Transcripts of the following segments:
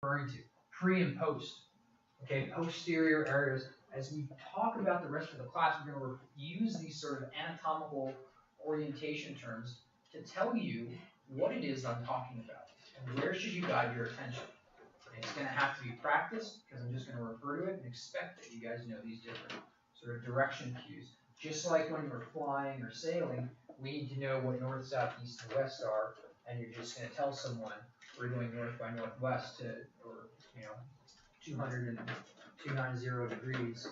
referring to, pre and post. Okay, posterior areas. As we talk about the rest of the class, we're going to use these sort of anatomical orientation terms to tell you what it is I'm talking about and where should you guide your attention. And it's going to have to be practiced because I'm just going to refer to it and expect that you guys know these different sort of direction cues. Just like when you're flying or sailing, we need to know what north, south, east, and west are, and you're just going to tell someone we're doing north by northwest or 290 degrees,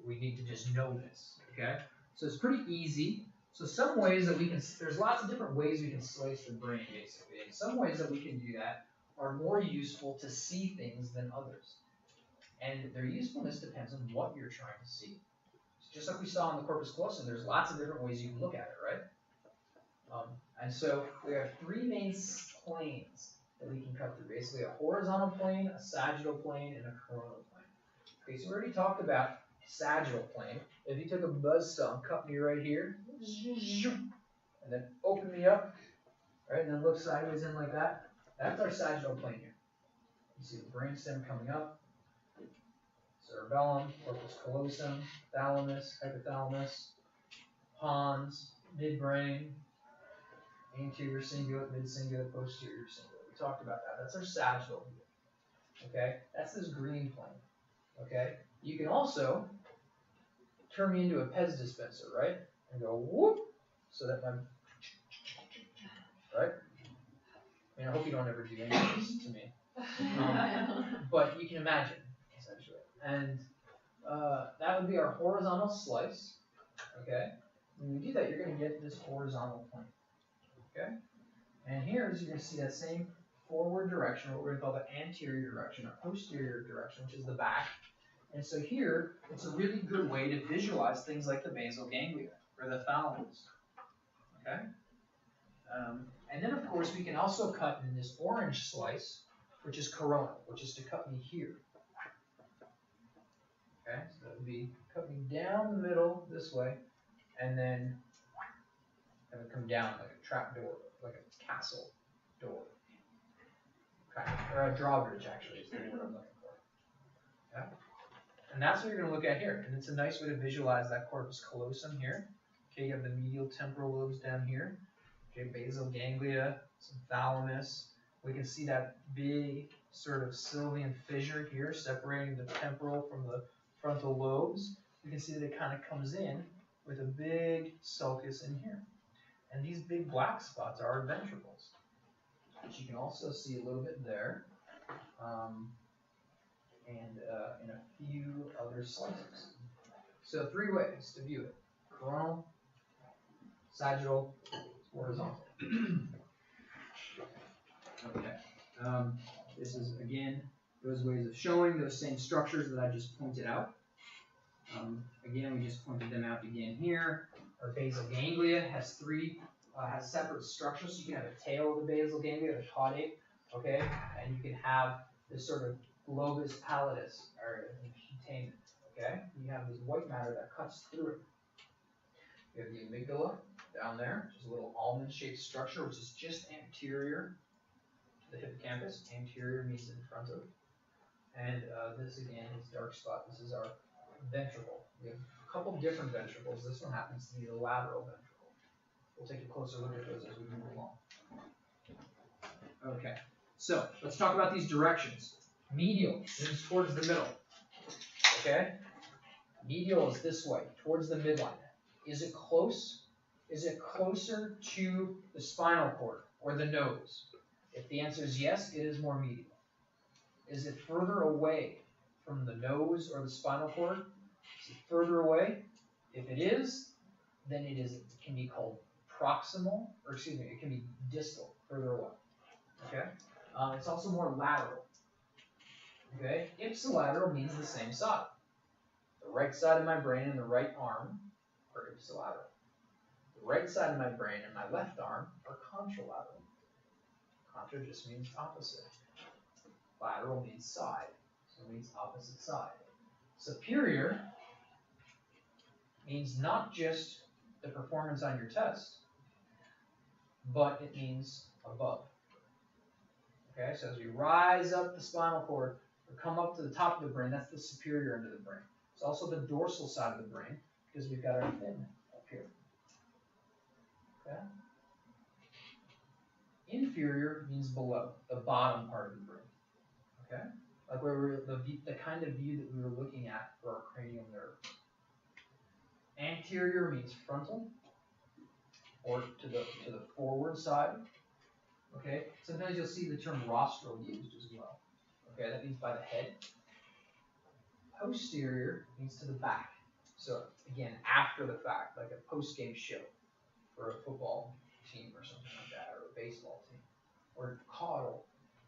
we need to just know this, okay? So it's pretty easy. So some ways that we can, there's lots of different ways we can slice the brain, basically. And some ways that we can do that are more useful to see things than others. And their usefulness depends on what you're trying to see. So just like we saw in the corpus callosum, there's lots of different ways you can look at it, right? And so we have three main planes that we can cut through. Basically a horizontal plane, a sagittal plane, and a coronal plane. Okay, so we already talked about sagittal plane. If you took a buzzsaw and cut me right here, and then open me up, right, and then look sideways in like that, that's our sagittal plane here. You see the brainstem coming up, cerebellum, corpus callosum, thalamus, hypothalamus, pons, midbrain, anterior cingulate, mid-cingulate, posterior cingulate. We talked about that. That's our sagittal view. Okay? That's this green plane. Okay? You can also turn me into a Pez dispenser, right? And go whoop, so that my, right? I mean, I hope you don't ever do any of this to me. But you can imagine, essentially. And that would be our horizontal slice. Okay? When you do that, you're going to get this horizontal plane. Okay? And here is you're going to see that same forward direction, what we're going to call the anterior direction, or posterior direction, which is the back. And so here, it's a really good way to visualize things like the basal ganglia, or the thalamus. Okay? And then, of course, we can also cut in this orange slice, which is coronal, which is to cut me here. Okay? So that would be cut me down the middle this way, and then have it come down like a trap door, like a castle door. Kind of, or a drawbridge, actually, is the word I'm looking for. Yeah? And that's what you're going to look at here. And it's a nice way to visualize that corpus callosum here. Okay, you have the medial temporal lobes down here. Okay, basal ganglia, some thalamus. We can see that big sort of sylvian fissure here separating the temporal from the frontal lobes. You can see that it kind of comes in with a big sulcus in here. And these big black spots are our ventricles, which you can also see a little bit there, and in a few other slices. So 3 ways to view it: coronal, sagittal, horizontal. Okay. This is, again, those ways of showing those same structures that I just pointed out. Again, we just pointed them out again here. Our basal ganglia has has separate structures. So you can have a tail of the basal ganglia, the caudate, okay, and you can have this sort of globus pallidus area in containment, okay. You have this white matter that cuts through it. You have the amygdala down there, which is a little almond-shaped structure, which is just anterior to the hippocampus. Anterior means in front of. And this again is dark spot. This is our ventricle. We have a couple different ventricles. This one happens to be the lateral ventricle. We'll take a closer look at those as we move along. Okay, so let's talk about these directions. Medial is towards the middle. Okay? Medial is this way, towards the midline. Is it close? Is it closer to the spinal cord or the nose? If the answer is yes, it is more medial. Is it further away from the nose or the spinal cord? Is it further away? If it is, then it can be called proximal, or excuse me, it can be distal, further away. Okay? It's also more lateral. Okay? Ipsilateral means the same side. The right side of my brain and the right arm are ipsilateral. The right side of my brain and my left arm are contralateral. Contra just means opposite. Lateral means side, so it means opposite side. Superior means not just the performance on your test, but it means above. Okay, so as we rise up the spinal cord, or come up to the top of the brain, that's the superior end of the brain. It's also the dorsal side of the brain, because we've got our fin up here. Okay? Inferior means below, the bottom part of the brain. Okay? Like where we're the kind of view that we were looking at for our cranial nerve. Anterior means frontal, or to the forward side. Okay? Sometimes you'll see the term rostral used as well. Okay, that means by the head. Posterior means to the back. So again, after the fact, like a post-game show for a football team or something like that, or a baseball team. Or caudal,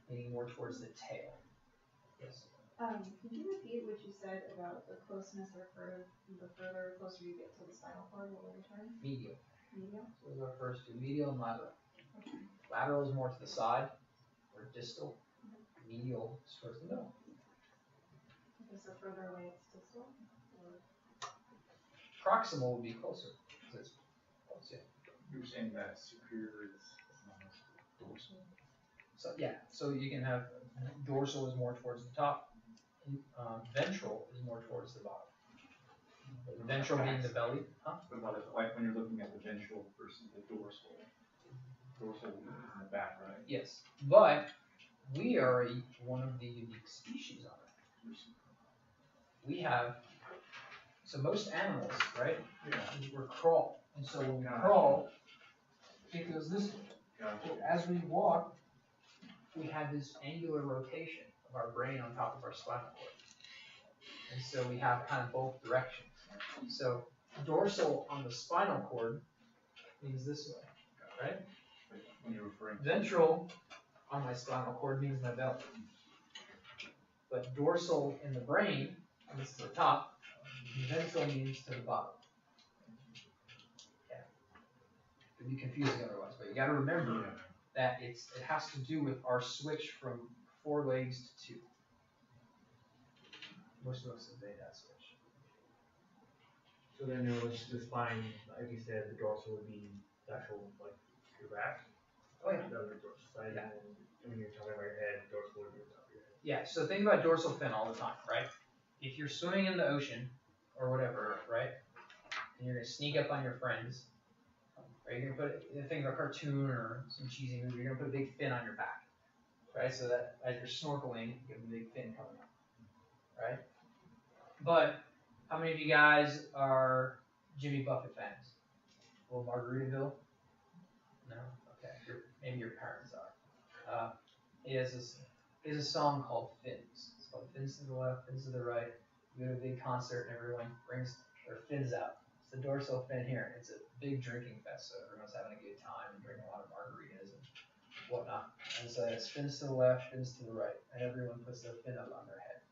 meaning more towards the tail. Yes. Could you repeat what you said about the closeness or the closer you get to the spinal cord, what were the terms? Medial. Medial? So those are our first two, medial and lateral. Okay. Lateral is more to the side, or distal. Medial is towards the middle. Okay, so further away it's distal? Or? Proximal would be closer, because it's close, yeah. You were saying that superior is not dorsal? So yeah, so you can have dorsal is more towards the top, ventral is more towards the bottom. Ventral being the belly, huh? What about it, like when you're looking at the ventral versus the dorsal? Dorsal is in the back, right? Yes, but we are one of the unique species on it. We have, so most animals, right? Yeah. We're crawl, and so when we crawl, it goes this way. Gotcha. As we walk, we have this angular rotation of our brain on top of our spinal cord. And so we have kind of both directions. So dorsal on the spinal cord means this way, right? When you're referring to Ventral on my spinal cord means my belly. But dorsal in the brain means to the top, and ventral means to the bottom. Yeah. It'd be confusing otherwise, but you gotta remember that it has to do with our switch from 4 legs to 2. Most of us obey that switch. So then the spine, like you said, the dorsal would be the actual, like, your back. Oh yeah. That would be dorsal side, Yeah. and then when you're talking about your head, dorsal would be on top of your head. Yeah, so think about dorsal fin all the time, right? If you're swimming in the ocean, or whatever, right? And you're gonna sneak up on your friends, right? You're gonna think of a cartoon or some cheesy movie, you're gonna put a big fin on your back. Right? So that as you're snorkeling, you have a big fin coming up. Right? But how many of you guys are Jimmy Buffett fans? Well, Margaritaville? No? Okay. Maybe your parents are. He has a song called Fins. It's called Fins to the Left, Fins to the Right. You go to a big concert and everyone brings their fins out. It's the dorsal fin here. It's a big drinking fest, so everyone's having a good time and drinking a lot of margaritas and whatnot. And so it's fins to the left, fins to the right, and everyone puts their fin up on their head.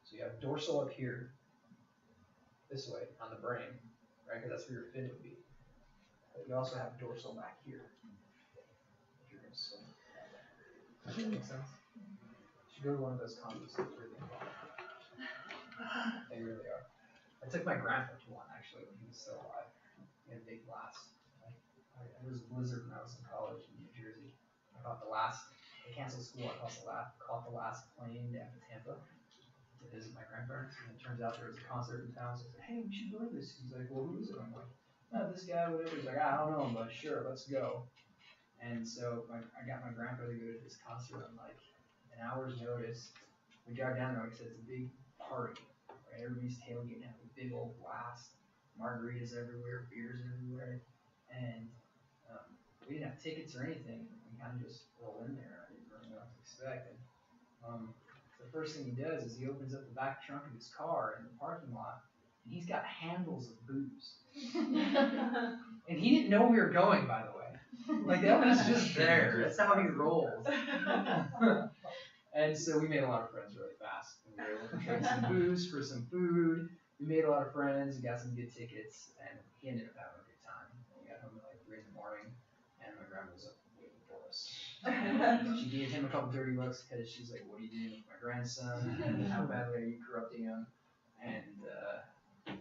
So you have dorsal up here, this way, on the brain, right? Because that's where your fin would be. But you also have dorsal back here. If you're going to swim. Does that make sense? You should go to one of those concerts. It's really fun. They really are. I took my grandpa to one, actually, when he was still alive. He had a big blast. There was a blizzard when I was in college in New Jersey. I caught the last, they canceled school, I caught the last plane down to Tampa to visit my grandparents. And it turns out there was a concert in town, so I said, hey, we should go to this. He's like, well, who is it? I'm like, oh, this guy, whatever. He's like, I don't know him, but sure, let's go. And so I got my grandpa to go to this concert on like an hour's notice. We drive down there, like I said, it's a big party. Right? Everybody's tailgating, having a big old blast. Margaritas everywhere, beers everywhere. And we didn't have tickets or anything. We kind of just roll in there. I didn't really know what to expect. And the first thing he does is he opens up the back trunk of his car in the parking lot, and he's got handles of booze. And he didn't know we were going, by the way. Like, that was just there. That's how he rolls. And so we made a lot of friends really fast. We were able to trade some booze for some food. We made a lot of friends. We got some good tickets, and he ended up having a good time. We got home at like 3 in the morning, and my grandma was up waiting for us. She gave him a couple dirty looks because she's like, "What are you doing with my grandson? How badly are you corrupting him?" And yeah, we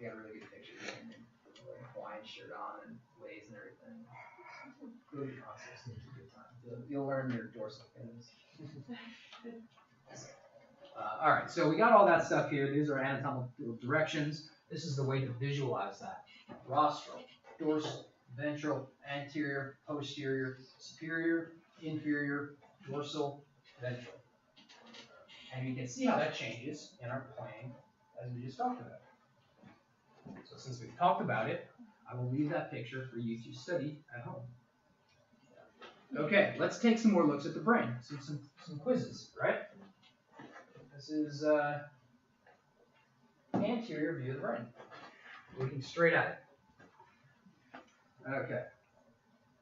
got a really good picture of him with a Hawaiian shirt on and lays and everything. Really concerts, it was a good time. You'll learn your dorsal fins. All right, so we got all that stuff here. These are anatomical directions. This is the way to visualize that. Rostral, dorsal, ventral, anterior, posterior, superior, inferior, dorsal, ventral. And you can see how that changes in our plane as we just talked about. So since we've talked about it, I will leave that picture for you to study at home. Okay, let's take some more looks at the brain. Some quizzes, right? This is anterior view of the brain. Looking straight at it. Okay.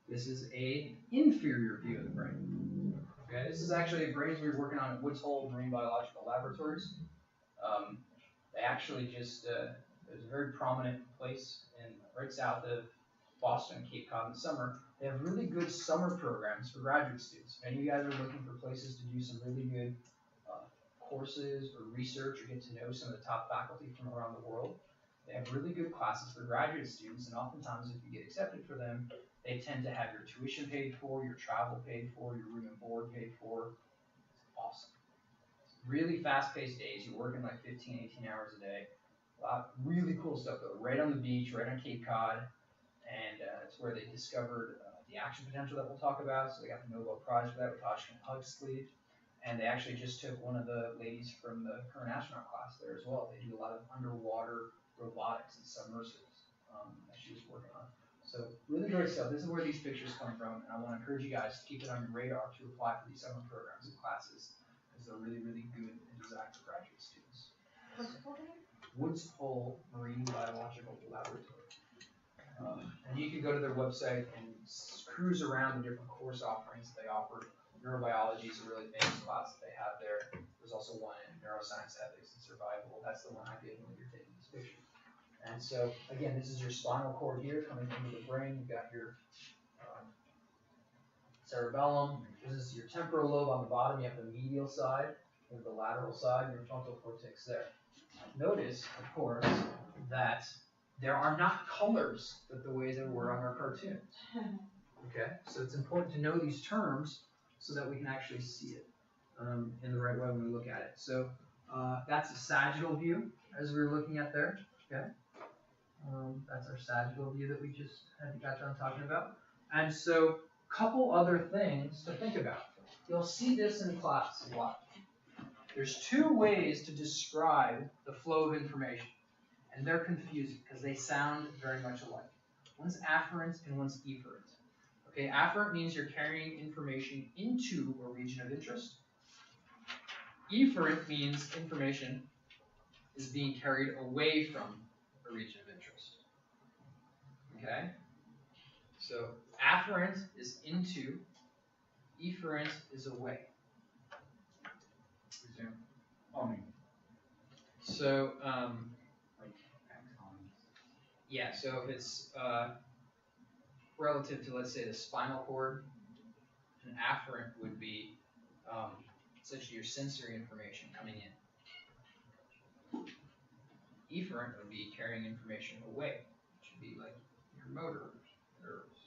This is a inferior view of the brain. Okay, this is actually a brain we were working on at Woods Hole Marine Biological Laboratories. They actually just, there's a very prominent place right south of Boston, Cape Cod in the summer. They have really good summer programs for graduate students. If any of you guys are looking for places to do some really good courses or research or get to know some of the top faculty from around the world, they have really good classes for graduate students, and oftentimes if you get accepted for them, they tend to have your tuition paid for, your travel paid for, your room and board paid for. It's awesome. It's really fast-paced days. You're working like 15, 18 hours a day. A lot of really cool stuff though, right on the beach, right on Cape Cod, and it's where they discovered the action potential that we'll talk about. So they got the Nobel Prize for that with Huxley. And they actually just took one of the ladies from the current astronaut class there as well. They do a lot of underwater robotics and submersibles that she was working on. So really great stuff. This is where these pictures come from, and I want to encourage you guys to keep it on your radar to apply for these summer programs and classes, because they're really, really good and designed for graduate students. Woods Hole Marine Biological Laboratory. And you can go to their website and cruise around the different course offerings that they offer. Neurobiology is a really famous class that they have there. There's also one in neuroscience, ethics, and survival. That's the one I did when you're taking these pictures. And so, again, this is your spinal cord here coming into the brain. You've got your cerebellum. This is your temporal lobe on the bottom. You have the medial side, you have the lateral side, and your frontal cortex there. Notice, of course, that there are not colors the way there were on our cartoons. Okay, so it's important to know these terms so that we can actually see it in the right way when we look at it. So that's a sagittal view, as we were looking at there. Okay, that's our sagittal view that we just got done talking about. And so, a couple other things to think about. You'll see this in class a lot. There's two ways to describe the flow of information, and they're confusing because they sound very much alike. One's afferent and one's efferent. Okay, afferent means you're carrying information into a region of interest. Efferent means information is being carried away from a region of interest. Okay? So afferent is into, efferent is away. So, like axons. yeah, so if it's relative to, let's say, the spinal cord, an afferent would be essentially your sensory information coming in. Efferent would be carrying information away, which would be like your motor nerves,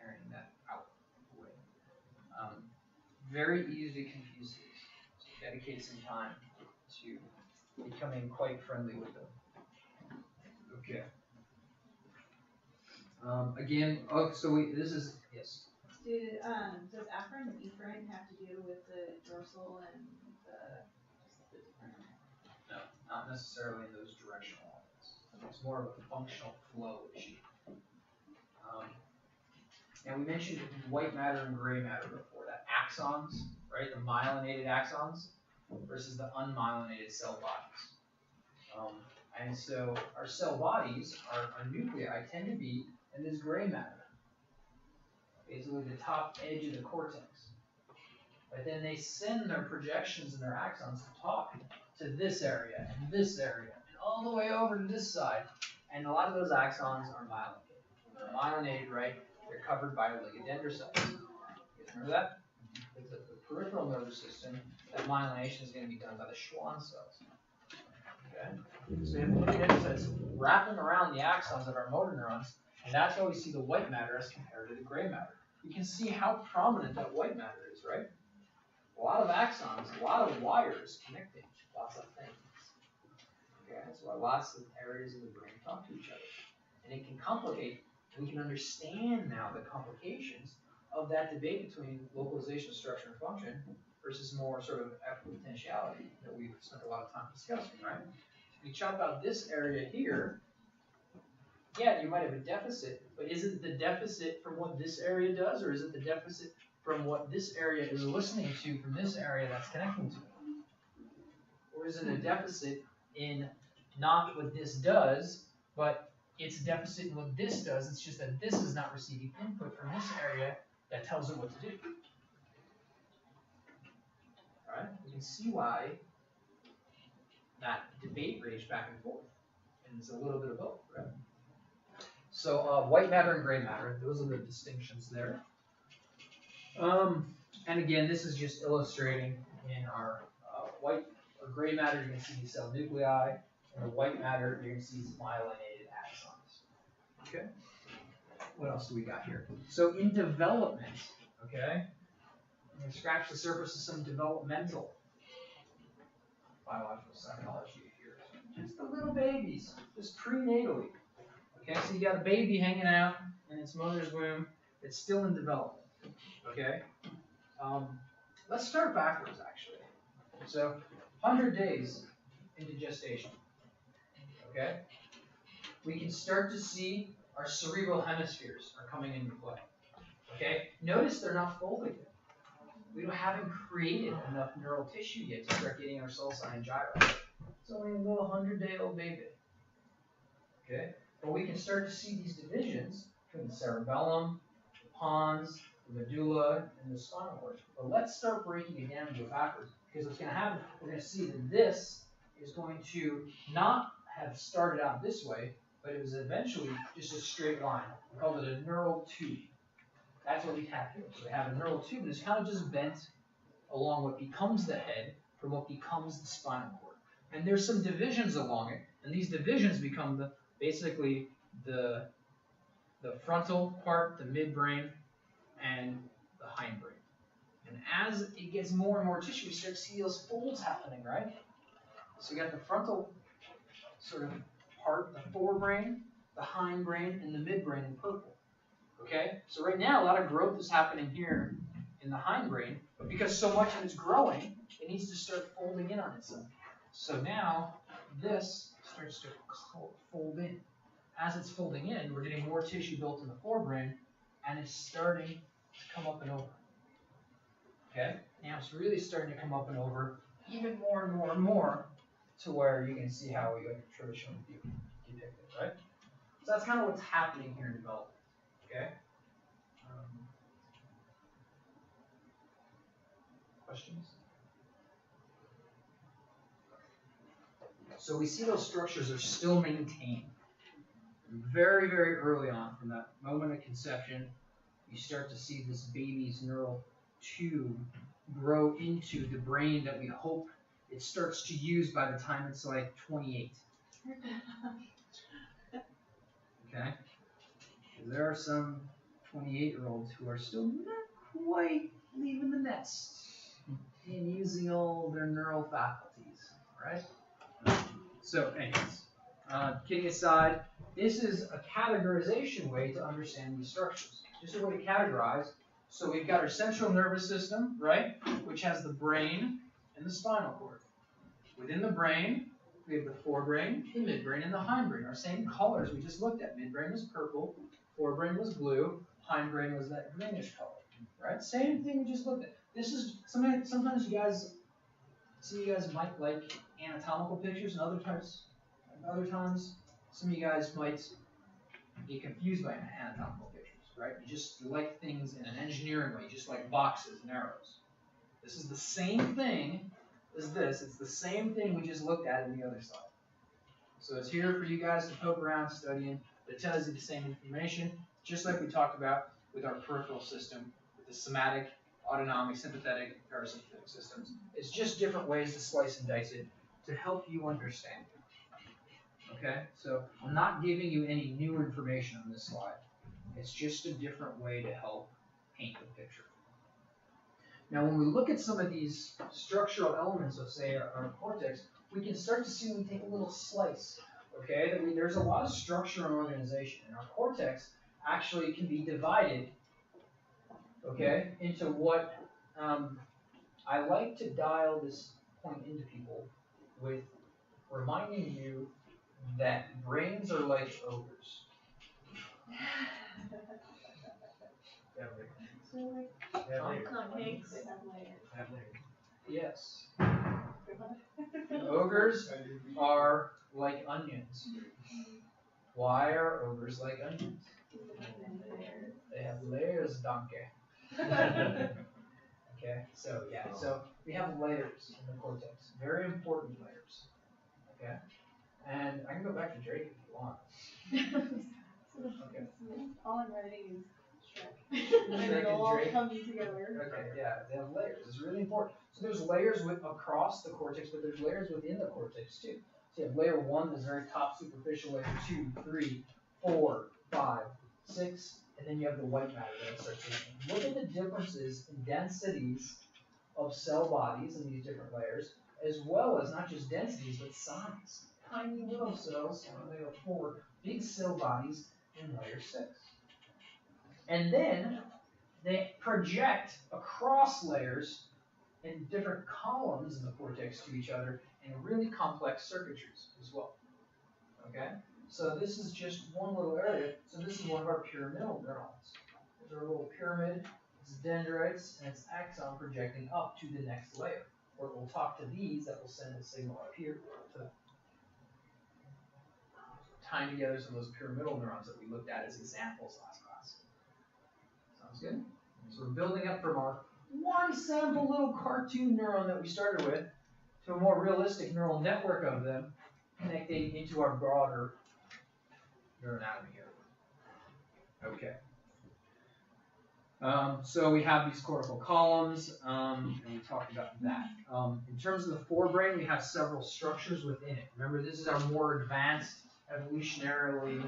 carrying that out away. Very easy to confuse these, so dedicate some time to becoming quite friendly with them. Okay. Again, this is, yes. Does afferent and efferent have to do with the dorsal and the different? No, not necessarily in those directional elements. It's more of a functional flow issue. And we mentioned white matter and gray matter before, that axons, right? The myelinated axons versus the unmyelinated cell bodies. And so our cell bodies, our nuclei, tend to be in this gray matter, basically the top edge of the cortex. But then they send their projections and their axons to talk to this area and this area and all the way over to this side. And a lot of those axons are myelinated. They're myelinated, right? They're covered by oligodendrocytes. You guys remember that? It's the peripheral nervous system. That myelination is going to be done by the Schwann cells. Okay? So we have oligodendrocytes wrapping around the axons of our motor neurons, and that's why we see the white matter as compared to the gray matter. you can see how prominent that white matter is, right? A lot of axons, a lot of wires connecting lots of things. Okay, that's why lots of areas of the brain talk to each other. And it can complicate, we can understand now the complications of that debate between localization, structure, and function versus more sort of equipotentiality that we've spent a lot of time discussing, right? We chop out this area here, yeah, you might have a deficit, but is it the deficit from what this area does, or is it the deficit from what this area is listening to from this area that's connecting to it? Or is it a deficit in not what this does, but it's a deficit in what this does, it's just that this is not receiving input from this area that tells it what to do. Alright, you can see why that debate raged back and forth. And it's a little bit of both, right? So white matter and gray matter, those are the distinctions there. And again, this is just illustrating in our white or gray matter, you're going to see these cell nuclei. In the white matter, you're going to see these myelinated axons. Okay? What else do we got here? So in development, okay, I'm going to scratch the surface of some developmental biological psychology here. Just the little babies, just prenatally. Okay, so you got a baby hanging out in its mother's womb. It's still in development. Okay? Let's start backwards, actually. So, 100 days into gestation. Okay? We can start to see our cerebral hemispheres are coming into play. Okay? Notice they're not folded yet. We haven't created enough neural tissue yet to start getting our sulci and gyri. It's only a little 100-day-old baby. Okay? But we can start to see these divisions between the cerebellum, the pons, the medulla, and the spinal cord. But let's start breaking it down and go backwards. Because what's going to happen, we're going to see that this is going to not have started out this way, but it was eventually just a straight line. We call it a neural tube. That's what we have here. So we have a neural tube that's kind of just bent along what becomes the head from what becomes the spinal cord. And there's some divisions along it, and these divisions become basically the frontal part, the midbrain, and the hindbrain. And as it gets more and more tissue, we start to see those folds happening, right? So you got the frontal sort of part, the forebrain, the hindbrain, and the midbrain in purple. Okay? So right now, a lot of growth is happening here in the hindbrain, but because so much of it's growing, it needs to start folding in on itself. So now, this starts to fold in. As it's folding in, we're getting more tissue built in the forebrain, and it's starting to come up and over. Okay? Now it's really starting to come up and over even more and more and more to where you can see how we like a traditional view depicted, right? So that's kind of what's happening here in development. Okay? Questions? So we see those structures are still maintained. Very, very early on, from that moment of conception, you start to see this baby's neural tube grow into the brain that we hope it starts to use by the time it's like 28. Okay? There are some 28-year-olds who are still not quite leaving the nest and using all their neural faculties, right? So, anyways, kidding aside, this is a categorization way to understand these structures. Just a way to categorize. So we've got our central nervous system, right, which has the brain and the spinal cord. Within the brain, we have the forebrain, the midbrain, and the hindbrain. Our same colors we just looked at. Midbrain was purple, forebrain was blue, hindbrain was that greenish color, right? Same thing we just looked at. This is sometimes you guys might like anatomical pictures, and other times some of you guys might be confused by anatomical pictures, right? You like things in an engineering way, you just like boxes and arrows. This is the same thing as this. It's the same thing we just looked at in the other side. So it's here for you guys to poke around studying. It tells you the same information, just like we talked about with our peripheral system, with the somatic, autonomic, sympathetic, parasympathetic systems. It's just different ways to slice and dice it to help you understand. Okay? So I'm not giving you any new information on this slide. It's just a different way to help paint the picture. Now, when we look at some of these structural elements of, say, our cortex, we can start to see when we take a little slice, okay, that there's a lot of structure and organization. And our cortex actually can be divided, okay, into what I like to dial this point into people with reminding you that brains are like ogres. Cupcakes. They have layers. Yes. Ogres are like onions. Why are ogres like onions? They have layers, donkey. Okay, so yeah, so we have layers in the cortex, very important layers. Okay, and I can go back to Drake if you want. Okay. All I'm writing is Shrek. Shrek And it'll all and Drake? come together. Okay, yeah, they have layers. It's really important. So there's layers across the cortex, but there's layers within the cortex too. So you have layer 1, this very top superficial layer, 2, 3, 4, 5, 6, and then you have the white matter that starts to look at the differences in densities of cell bodies in these different layers, as well as not just densities, but size. Tiny little cells in layer 4, big cell bodies in layer 6. And then they project across layers in different columns in the cortex to each other in really complex circuitries as well. Okay? So this is just one little area. So this is one of our pyramidal neurons. There's our little pyramid, it's dendrites, and it's axon projecting up to the next layer, where it will talk to these that will send a signal up here to tying together some of those pyramidal neurons that we looked at as examples last class. Sounds good? So we're building up from our one sample little cartoon neuron that we started with to a more realistic neural network of them connecting into our broader neuroanatomy here. Okay. So we have these cortical columns, and we talked about that. In terms of the forebrain, we have several structures within it. Remember, this is our more advanced, evolutionarily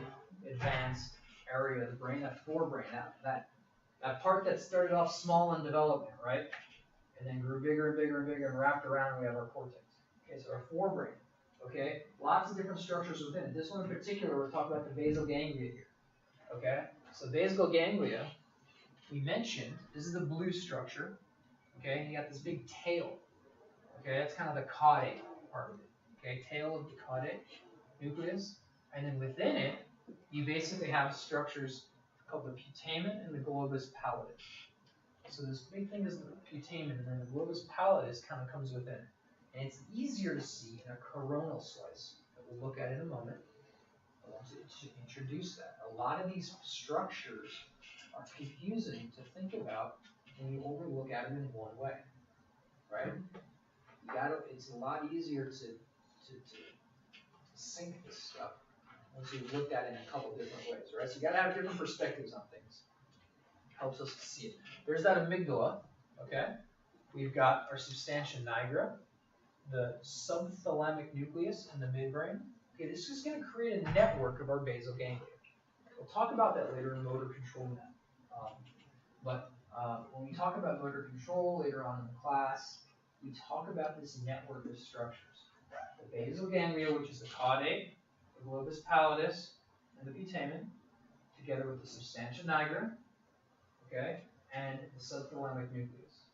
advanced area of the brain, that forebrain, that part that started off small in development, right? And then grew bigger and bigger and bigger and wrapped around, and we have our cortex. Okay, so our forebrain. Okay, lots of different structures within it. This one in particular, we're talking about the basal ganglia here. Okay, so basal ganglia, we mentioned, this is the blue structure. Okay, and you got this big tail. Okay, that's kind of the caudate part of it. Okay, tail of the caudate nucleus. And then within it, you basically have structures called the putamen and the globus pallidus. So this big thing is the putamen, and then the globus pallidus kind of comes within it. And it's easier to see in a coronal slice that we'll look at in a moment. I want to introduce that. A lot of these structures are confusing to think about when you overlook at them in one way, right? It's a lot easier to sync this stuff once you've looked at it in a couple different ways, right? So you got to have different perspectives on things. Helps us to see it. There's that amygdala, okay? We've got our substantia nigra, the subthalamic nucleus in the midbrain. Okay, this is going to create a network of our basal ganglia. We'll talk about that later in motor control now. But when we talk about motor control later on in the class, we talk about this network of structures. The basal ganglia, which is the caudate, the globus pallidus, and the putamen, together with the substantia nigra, okay, and the subthalamic nucleus,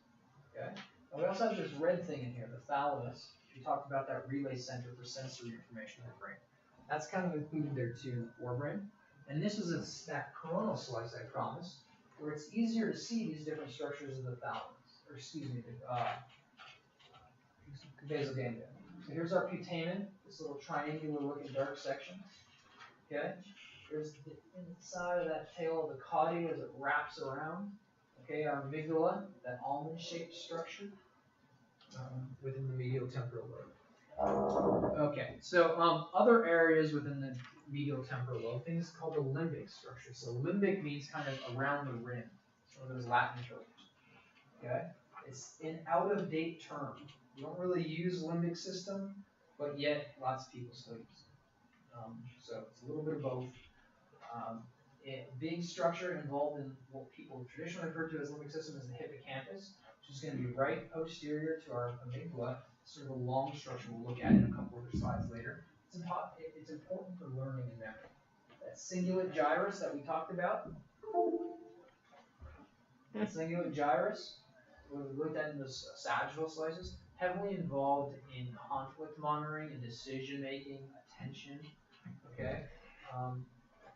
okay. And we also have this red thing in here, the thalamus. We talked about that relay center for sensory information in the brain. That's kind of included there too, forebrain. And this is that coronal slice I promised, where it's easier to see these different structures of the thalamus, or excuse me, the basal ganglia. So here's our putamen, this little triangular looking dark section. Okay? There's the inside of that tail of the caudate as it wraps around. Okay, our amygdala, that almond-shaped structure within the medial temporal lobe. Okay, so other areas within the medial temporal lobe, things called the limbic structure. So limbic means kind of around the rim. It's one of those Latin terms. Okay, it's an out-of-date term. We don't really use limbic system, but yet lots of people still use it. So it's a little bit of both. A big structure involved in what people traditionally refer to as limbic system is the hippocampus, which is going to be right posterior to our amygdala, sort of a long structure we'll look at in a couple other slides later. It's important for learning and memory. That cingulate gyrus that we talked about, that cingulate gyrus, we looked at in the sagittal slices, heavily involved in conflict monitoring and decision making, attention, okay?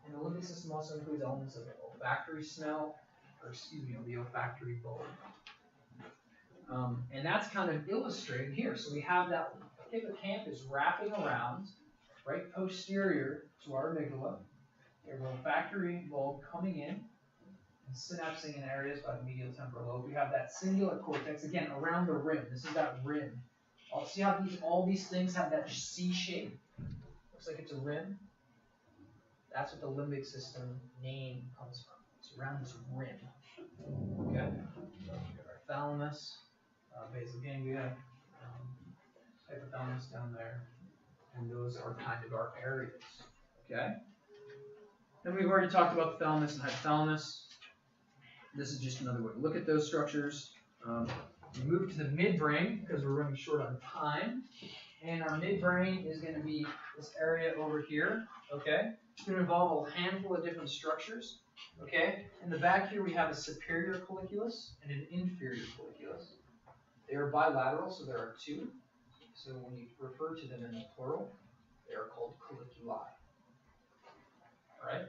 And the limbic system also includes elements of olfactory smell, of the olfactory bulb. And that's kind of illustrated here. So we have that hippocampus wrapping around, right posterior to our amygdala, the olfactory bulb coming in, and synapsing in areas by the medial temporal lobe. We have that cingulate cortex, again, around the rim. This is that rim. See how all these things have that C shape? Looks like it's a rim. That's what the limbic system name comes from. It's around this rim. Okay? So we got our thalamus, basal ganglia, hypothalamus down there, and those are kind of our areas. Okay? Then we've already talked about the thalamus and hypothalamus. This is just another way to look at those structures. We move to the midbrain because we're running short on time. And our midbrain is going to be this area over here. Okay? It's going to involve a handful of different structures. Okay? In the back here, we have a superior colliculus and an inferior colliculus. They are bilateral, so there are two. So when you refer to them in the plural, they are called colliculi. All right?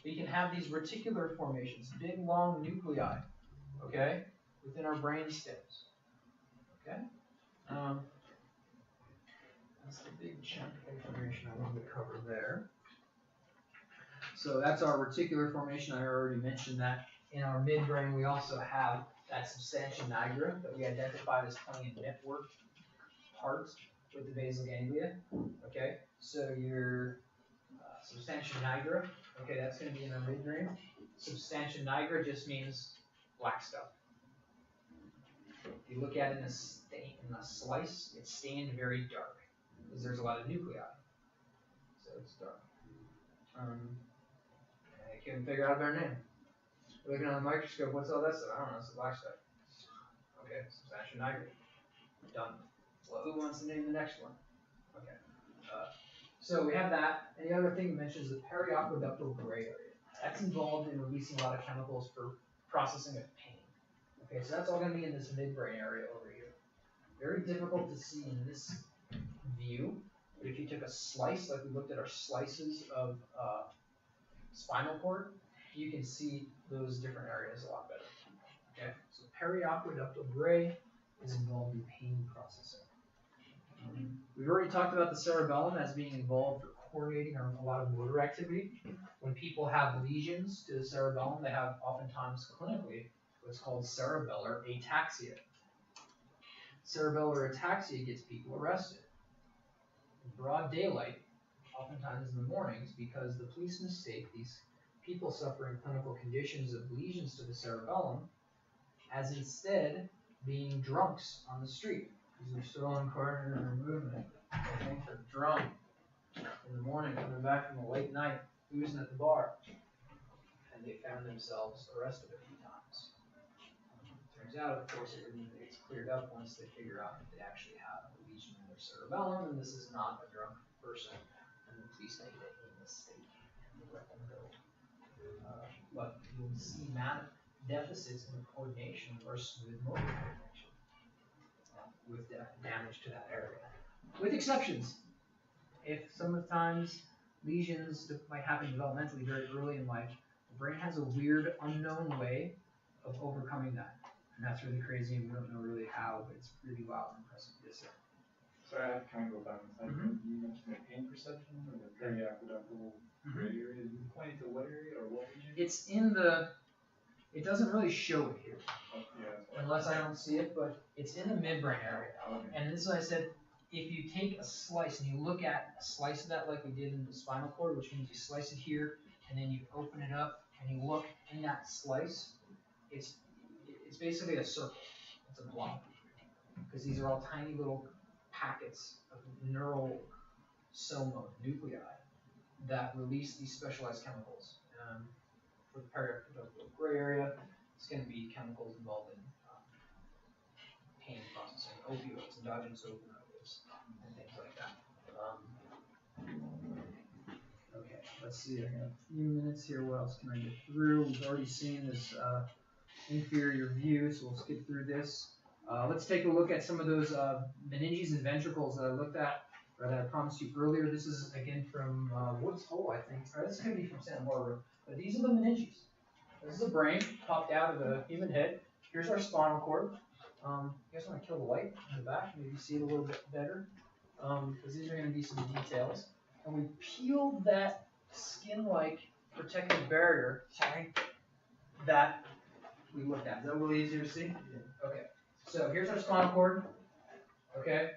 We can have these reticular formations, big, long nuclei, okay, within our brain stems. Okay? That's the big chunk of information I wanted to cover there. So that's our reticular formation. I already mentioned that. In our midbrain, we also have that substantia nigra that we identified as playing a network part with the basal ganglia. Okay, so your substantia nigra, okay, that's going to be in our midbrain. Substantia nigra just means black stuff. If you look at it in a slice, it's stained very dark because there's a lot of nuclei, so it's dark. I couldn't figure out a better name. Looking on the microscope, what's all that stuff? I don't know, it's the black stuff. Okay, substantia nigra. Done. Well, who wants to name the next one? Okay. So we have that, and the other thing we mentioned is the periaqueductal gray area. That's involved in releasing a lot of chemicals for processing of pain. Okay, so that's all going to be in this midbrain area over here. Very difficult to see in this view, but if you took a slice, like we looked at our slices of spinal cord, you can see those different areas a lot better. Okay, so periaqueductal gray is involved in pain processing. We've already talked about the cerebellum as being involved for coordinating a lot of motor activity. When people have lesions to the cerebellum, they have oftentimes clinically what's called cerebellar ataxia. Cerebellar ataxia gets people arrested in broad daylight, oftentimes in the mornings, because the police mistake these people suffering clinical conditions of lesions to the cerebellum as instead being drunks on the street. Because they're still on corner and movement. They think they're drunk in the morning, coming back from a late night, boozing at the bar. And they found themselves arrested a few times. Turns out, of course, everything gets cleared up once they figure out that they actually have a lesion in their cerebellum, and this is not a drunk person, and the police make it a mistake and let them go. But you'll see deficits in coordination or smooth motor coordination with damage to that area. With exceptions. If sometimes lesions might happen developmentally very early in life, the brain has a weird, unknown way of overcoming that. And that's really crazy, and we don't know really how, but it's really wild and impressive. Yes, sir. So I have to kind of go back inside. You mentioned the pain perception or the periaqueductal gray area. Did you point to what area or what region? It's in the, it doesn't really show it here, Yeah, unless I don't see it, but it's in the midbrain area. okay. And this is what I said, if you take a slice and you look at a slice of that like we did in the spinal cord, which means you slice it here, and then you open it up, and you look in that slice, it's basically a circle. It's a block. Because these are all tiny little packets of neural soma, nuclei, that release these specialized chemicals. for the periaqueductal gray area, it's going to be chemicals involved in pain processing, opioids, endogenous opioids, and things like that. Okay, let's see. I got a few minutes here. What else can I get through? We've already seen this inferior view, so we'll skip through this. Let's take a look at some of those meninges and ventricles that I looked at, or that I promised you earlier. This is again from Woods Hole, I think. Or this could be from Santa Barbara. But these are the meninges. This is a brain popped out of a human head. Here's our spinal cord. You guys want to kill the light in the back? Maybe see it a little bit better. Because these are going to be some details. And we peeled that skin-like protective barrier, that we looked at. Is that a little easier to see? Okay. So here's our spinal cord. Okay.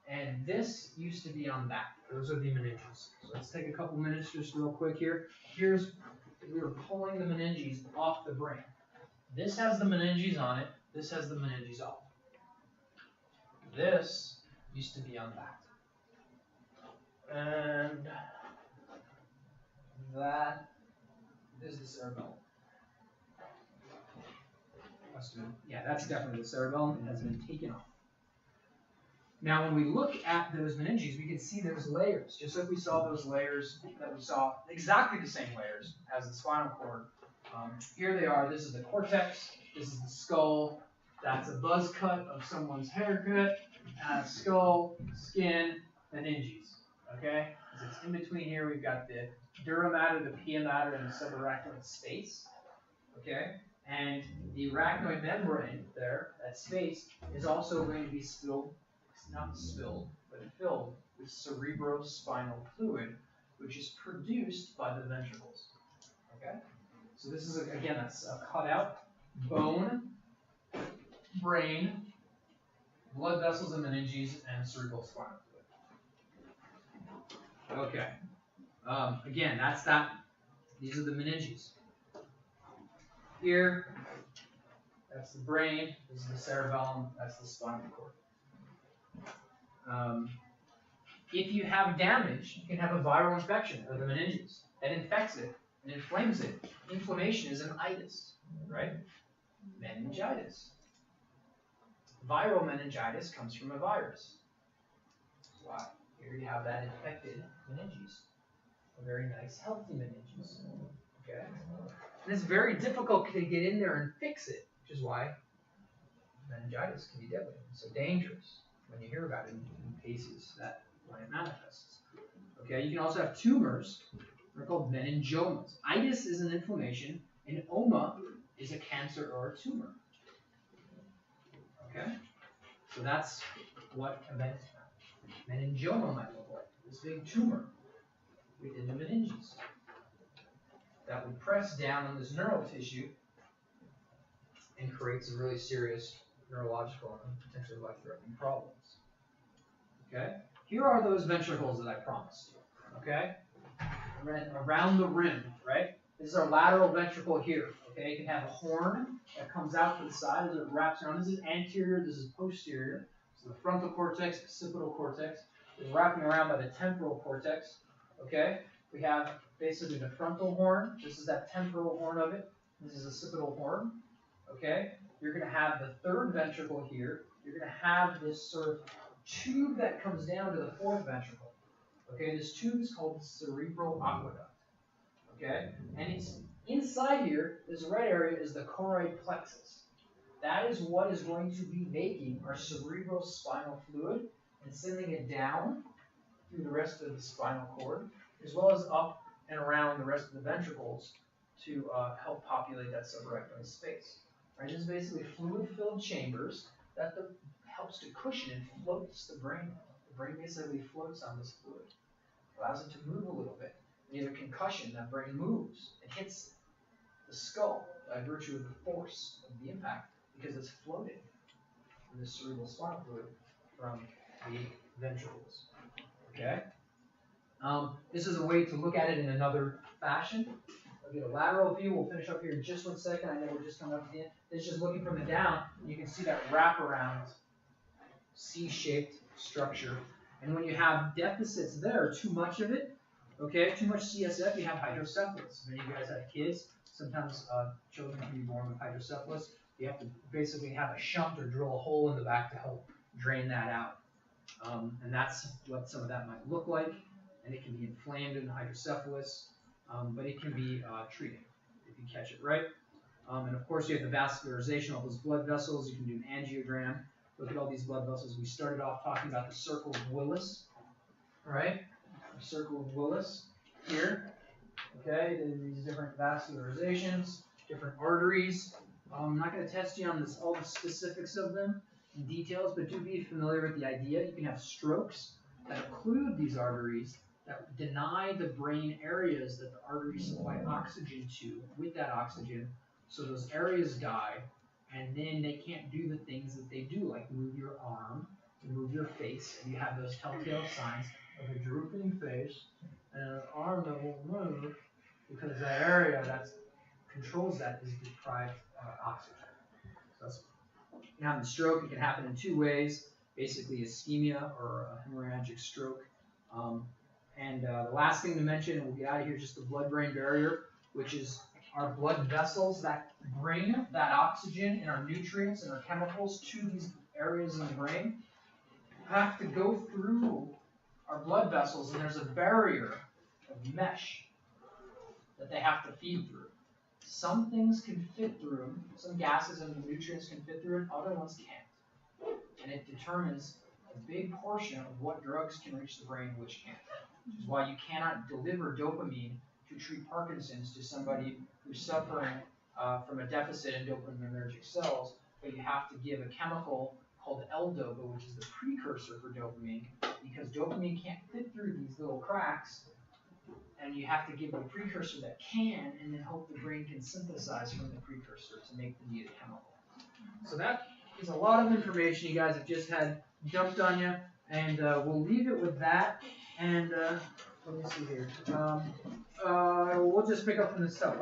And this used to be on that. Those are the meninges. So let's take a couple minutes just real quick here. We were pulling the meninges off the brain. This has the meninges on it. This has the meninges off. This used to be on that. And that is the cerebellum. Yeah, that's definitely the cerebellum. It has been taken off. Now, when we look at those meninges, we can see those layers, just like we saw those layers that we saw, exactly the same layers as the spinal cord. Here they are. This is the cortex. This is the skull. That's a buzz cut of someone's haircut. Skull, skin, meninges. Okay? Because it's in between here. We've got the dura mater, the pia mater, and the subarachnoid space. Okay? And the arachnoid membrane there, that space, is also going to be filled with cerebrospinal fluid, which is produced by the ventricles. Okay? So this is, again, that's a cutout bone, brain, blood vessels and meninges, and cerebral spinal fluid. Okay. Again, that's that. These are the meninges. Here, that's the brain. This is the cerebellum. That's the spinal cord. If you have damage, you can have a viral infection of the meninges that infects it and inflames it. Inflammation is an itis, right? Meningitis. Viral meningitis comes from a virus. Why? Here you have that infected meninges. A very nice, healthy meninges. Okay? And it's very difficult to get in there and fix it, which is why meningitis can be deadly. It's so dangerous when you hear about it in cases that when it manifests. Okay, you can also have tumors. They're called meningiomas. Itis is an inflammation, and oma is a cancer or a tumor. Okay, so that's what a meningioma might look like. This big tumor within the meninges that would press down on this neural tissue and create some really serious neurological and potentially life-threatening problems. Okay? Here are those ventricles that I promised you. Okay? Around the rim, right? This is our lateral ventricle here. Okay? It can have a horn that comes out to the side as it wraps around. This is anterior, this is posterior. So the frontal cortex, occipital cortex is wrapping around by the temporal cortex. Okay? We have basically the frontal horn. This is that temporal horn of it. This is the occipital horn. Okay? You're going to have the third ventricle here. You're going to have this sort of tube that comes down to the fourth ventricle. Okay? This tube is called the cerebral aqueduct. Okay? And it's inside here, this red area is the choroid plexus. That is what is going to be making our cerebrospinal fluid and sending it down through the rest of the spinal cord, as well as up and around the rest of the ventricles to help populate that subarachnoid space. Right? This is basically fluid-filled chambers that helps to cushion and floats the brain. The brain basically floats on this fluid. Allows it to move a little bit. When you have a concussion, that brain moves. It hits the skull by virtue of the force of the impact because it's floating in the cerebral spinal fluid from the ventricles. Okay? This is a way to look at it in another fashion. I'll get a lateral view. We'll finish up here in just 1 second. I know we're just coming up to the end. This is just looking from the down. You can see that wraparound C-shaped structure. And when you have deficits there, too much of it, Okay, too much CSF, you have hydrocephalus. Many of you guys have kids. Sometimes children can be born with hydrocephalus. You have to basically have a shunt or drill a hole in the back to help drain that out. And that's what some of that might look like. And it can be inflamed in the hydrocephalus, but it can be treated if you catch it right. And of course, you have the vascularization of those blood vessels. You can do an angiogram. Look at all these blood vessels. We started off talking about the circle of Willis, right? The circle of Willis here. Okay, these different vascularizations, different arteries. I'm not going to test you on this, all the specifics of them in details, but do be familiar with the idea. You can have strokes that occlude these arteries that deny the brain areas that the arteries supply oxygen to with that oxygen. So those areas die, and then they can't do the things that they do, like move your arm, move your face, and you have those telltale signs of a drooping face and an arm that won't move because the area that controls that is deprived oxygen. So that's, now in the stroke, it can happen in two ways, basically ischemia or a hemorrhagic stroke. And the last thing to mention, and we'll get out of here, just the blood-brain barrier, which is our blood vessels that bring that oxygen and our nutrients and our chemicals to these areas in the brain have to go through our blood vessels, and there's a barrier of mesh that they have to feed through. Some things can fit through them, some gases and nutrients can fit through it, other ones can't. And it determines a big portion of what drugs can reach the brain and which can't. Which is why you cannot deliver dopamine to treat Parkinson's to somebody who's suffering from a deficit in dopaminergic cells, but you have to give a chemical called L-DOPA, which is the precursor for dopamine, because dopamine can't fit through these little cracks, and you have to give the precursor that can, and then hope the brain can synthesize from the precursor to make the needed chemical. So that is a lot of information you guys have just had dumped on you, and we'll leave it with that, and let me see here. We'll just pick up from this stuff.